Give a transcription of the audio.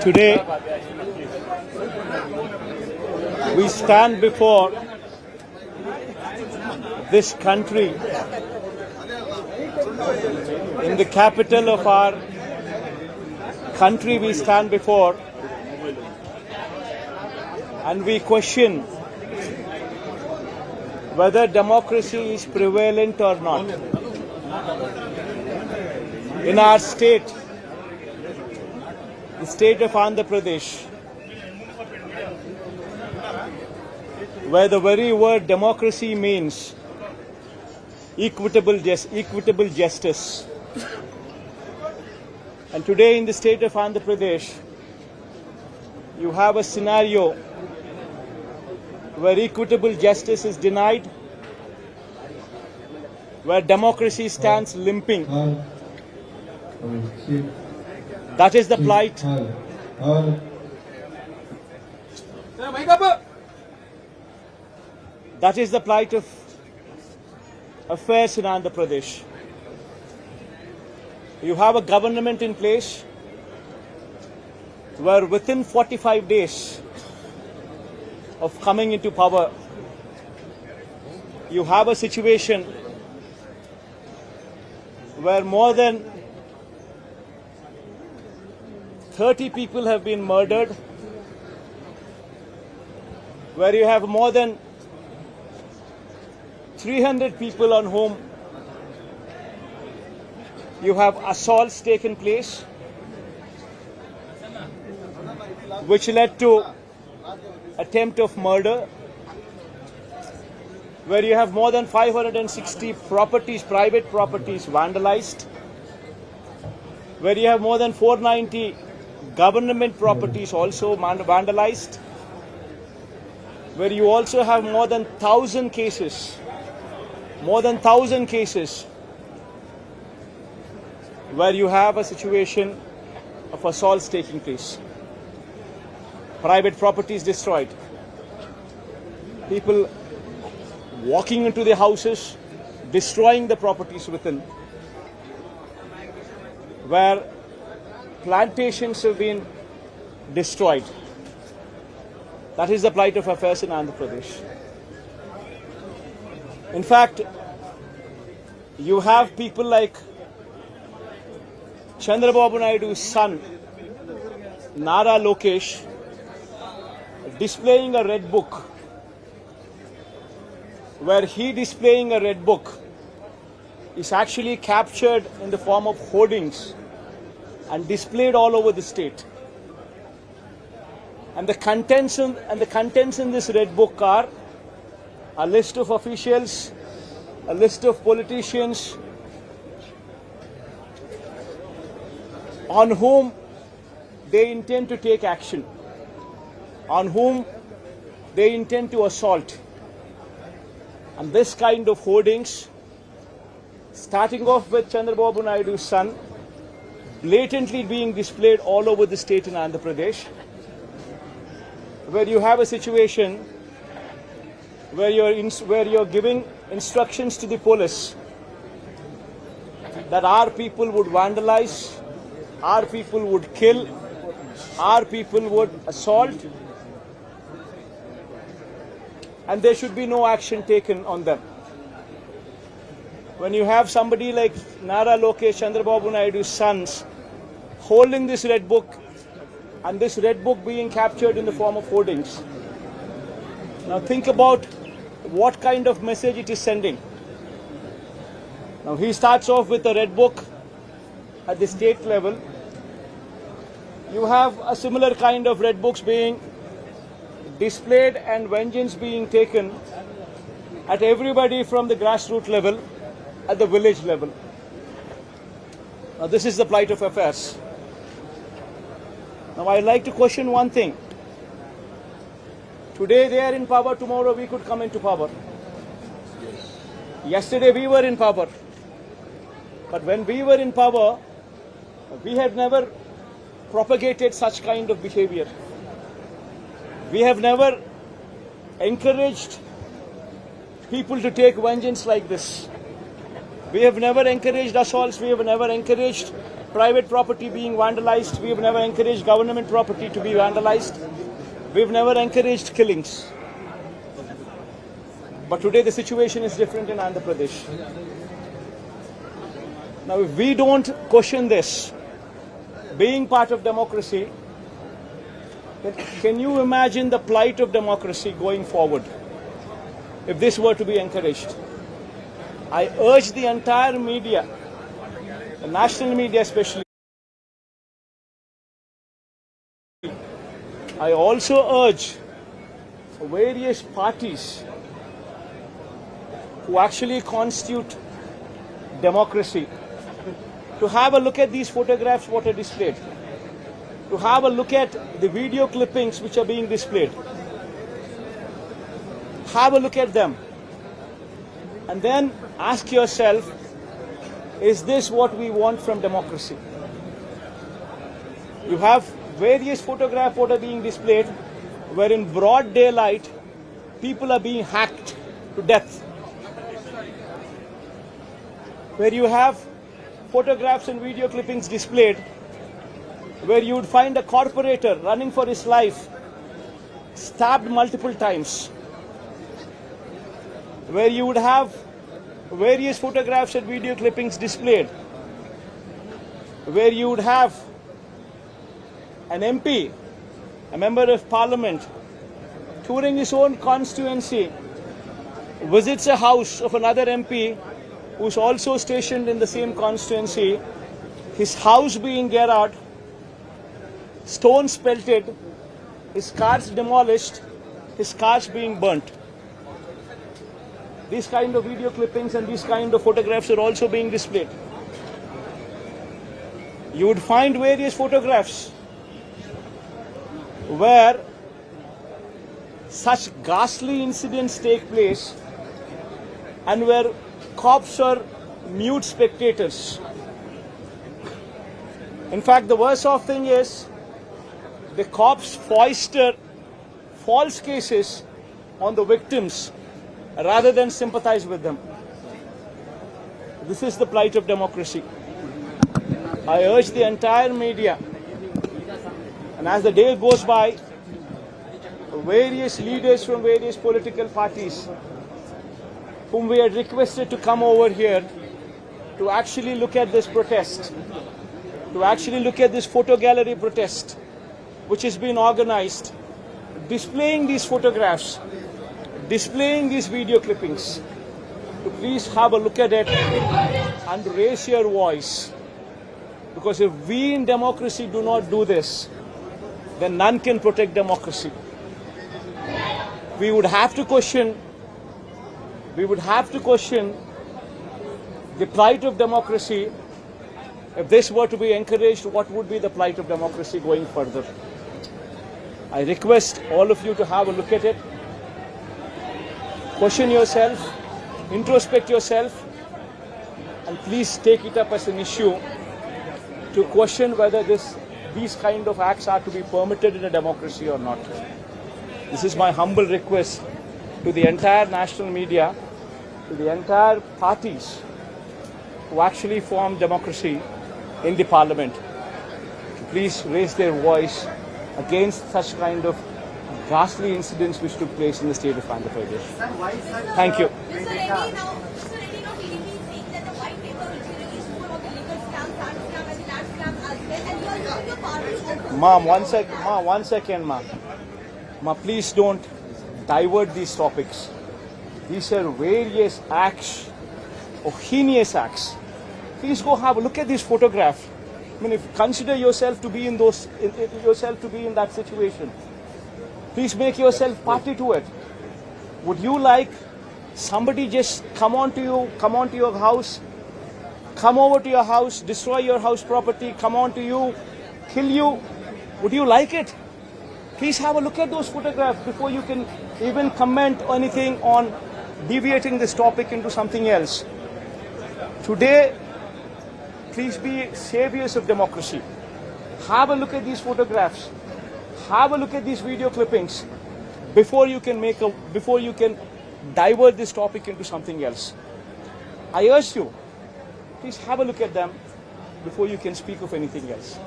Today, we stand before this country in the capital of our country. We stand before and we question whether democracy is prevalent or not. In our state, the state of Andhra Pradesh, where the very word democracy means equitable justice. And today in the state of Andhra Pradesh, you have a scenario where equitable justice is denied, where democracy stands limping. That is the plight. That is the plight of affairs in Andhra Pradesh. You have a government in place where within 45 days of coming into power, you have a situation where more than 30 people have been murdered, where you have more than 300 people on whom you have assaults taken place, which led to attempt of murder, where you have more than 560 properties, private properties vandalized, where you have more than 490 government properties also vandalized, where you also have more than 1,000 cases, where you have a situation of assaults taking place, private properties destroyed, people walking into their houses, destroying the properties within, where plantations have been destroyed. That is the plight of affairs in Andhra Pradesh. In fact, you have people like Chandrababu Naidu's son, Nara Lokesh, displaying a red book, where he displaying a red book is actually captured in the form of hoardings and displayed all over the state. And the contents in this red book are a list of officials, a list of politicians on whom they intend to take action, on whom they intend to assault. And this kind of hoardings, starting off with Chandrababu Naidu's son, blatantly being displayed all over the state in Andhra Pradesh, where you have a situation where you're giving instructions to the police that our people would vandalize, our people would kill, our people would assault, and there should be no action taken on them. When you have somebody like Nara Lokesh, Chandrababu Naidu's sons, holding this red book, and this red book being captured in the form of hoardings. Now think about what kind of message it is sending. Now he starts off with a red book at the state level. You have a similar kind of red books being displayed and vengeance being taken at everybody from the grassroots level, at the village level. Now this is the plight of affairs. Now I'd like to question one thing. Today they are in power, tomorrow we could come into power. Yesterday we were in power. But when we were in power, we had never propagated such kind of behavior. We have never encouraged people to take vengeance like this. We have never encouraged assaults. We have never encouraged private property being vandalized. We've never encouraged government property to be vandalized. We've never encouraged killings. But today the situation is different in Andhra Pradesh. Now, if we don't question this, being part of democracy, then can you imagine the plight of democracy going forward if this were to be encouraged? I urge the entire media, the national media especially. I also urge various parties who actually constitute democracy to have a look at these photographs what are displayed, to have a look at the video clippings which are being displayed. Have a look at them and then ask yourself, is this what we want from democracy? You have various photographs what are being displayed where in broad daylight people are being hacked to death. Where you have photographs and video clippings displayed where you would find a corporator running for his life stabbed multiple times. Where you would have various photographs and video clippings displayed where you would have an MP, a member of parliament, touring his own constituency, visits a house of another MP who's also stationed in the same constituency, his house being garroted, stones pelted, his cars demolished, his cars being burnt. These kind of video clippings and these kind of photographs are also being displayed. You would find various photographs where such ghastly incidents take place and where cops are mute spectators. In fact, the worst of thing is the cops foist false cases on the victims rather than sympathize with them. This is the plight of democracy. I urge the entire media, and as the day goes by, various leaders from various political parties whom we had requested to come over here to actually look at this protest, to actually look at this photo gallery protest which has been organized, displaying these photographs, displaying these video clippings, to please have a look at it and raise your voice. Because if we in democracy do not do this, then none can protect democracy. We would have to question the plight of democracy. If this were to be encouraged, what would be the plight of democracy going further? I request all of you to have a look at it. Question yourself, introspect yourself, and please take it up as an issue to question whether these kind of acts are to be permitted in a democracy or not. This is my humble request to the entire national media, to the entire parties who actually form democracy in the parliament, to please raise their voice against such kind of ghastly incidents which took place in the state of Andhra Pradesh. Thank you. Mr. Reddy, now PDP is saying that the white paper which you released full of the legal scam, land scam and the land scam as well, and you are using your party also. Ma'am, one second, ma'am. Ma, please don't divert these topics. These are various acts, or heinous acts. Please go have a look at this photograph. I mean, if consider yourself to be in that situation. Please make yourself party to it. Would you like somebody just come onto your house, come over to your house, destroy your house property, come onto you, kill you? Would you like it? Please have a look at those photographs before you can even comment or anything on deviating this topic into something else. Today, please be saviors of democracy. Have a look at these photographs. Have a look at these video clippings before you can divert this topic into something else. I urge you, please have a look at them before you can speak of anything else.